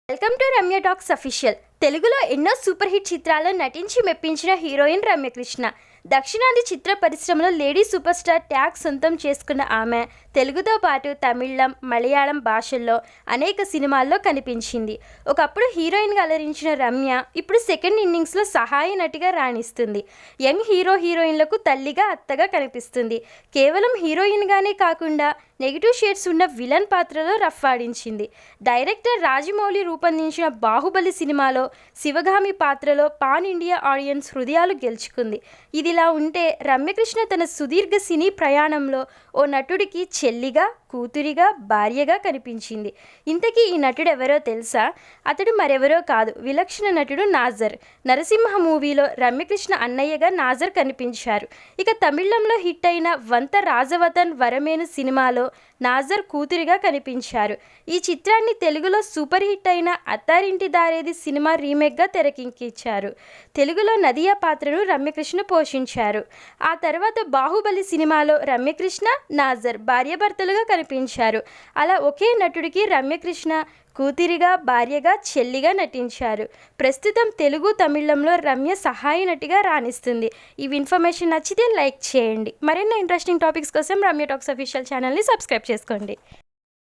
Welcome to Ramya talks official. తెలుగులో ఎన్నో super hit చిత్రాల్లో నటించి మెప్పించిన హీరోయిన్ రమ్యకృష్ణ. దక్షిణాది చిత్ర పరిశ్రమలో లేడీ సూపర్ స్టార్ ట్యాగ్ సొంతం చేసుకున్న ఆమె తెలుగుతో పాటు తమిళం, మలయాళం భాషల్లో అనేక సినిమాల్లో కనిపించింది. ఒకప్పుడు హీరోయిన్గా అలరించిన రమ్య ఇప్పుడు సెకండ్ ఇన్నింగ్స్లో సహాయ నటిగా రాణిస్తుంది. యంగ్ హీరోయిన్లకు తల్లిగా, అత్తగా కనిపిస్తుంది. కేవలం హీరోయిన్గానే కాకుండా నెగిటివ్ షేడ్స్ ఉన్న విలన్ పాత్రలో రఫ్ ఆడించింది. డైరెక్టర్ రాజమౌళి రూపొందించిన బాహుబలి సినిమాలో శివగామి పాత్రలో పాన్ ఇండియా ఆడియన్స్ హృదయాలు గెలుచుకుంది. ఇదిలా ఉంటే రమ్యకృష్ణ తన సుదీర్ఘ సినీ ప్రయాణంలో ఓ నటుడికి చెల్లిగా, కూతురిగా, భార్యగా కనిపించింది. ఇంతకీ ఈ నటుడు ఎవరో తెలుసా? అతడు మరెవరో కాదు, విలక్షణ నటుడు నాజర్. నరసింహ మూవీలో రమ్యకృష్ణ అన్నయ్యగా నాజర్ కనిపించారు. ఇక తమిళంలో హిట్ అయిన వంత రాజవతన్ వరమేను సినిమాలో నాజర్ కూతురిగా కనిపించారు. ఈ చిత్రాన్ని తెలుగులో సూపర్ హిట్ అయిన అత్తారింటి దారేది సినిమా రీమేక్గా తెరకెక్కించారు. తెలుగులో నదియా పాత్రను రమ్యకృష్ణ పోషించారు. ఆ తర్వాత బాహుబలి సినిమాలో రమ్యకృష్ణ, నాజర్ భార్యాభర్తలుగా కనిపించారు. అలా ఒకే నటుడికి రమ్యకృష్ణ కూతురిగా, భార్యగా, చెల్లిగా నటించారు. ప్రస్తుతం తెలుగు, తమిళంలో రమ్య సహాయ నటిగా రాణిస్తుంది. ఈ ఇన్ఫర్మేషన్ నచ్చితే లైక్ చేయండి. మరిన్ని ఇంట్రెస్టింగ్ టాపిక్స్ కోసం రమ్య టాక్స్ అఫీషియల్ ఛానల్ని సబ్స్క్రైబ్ చేసుకోండి.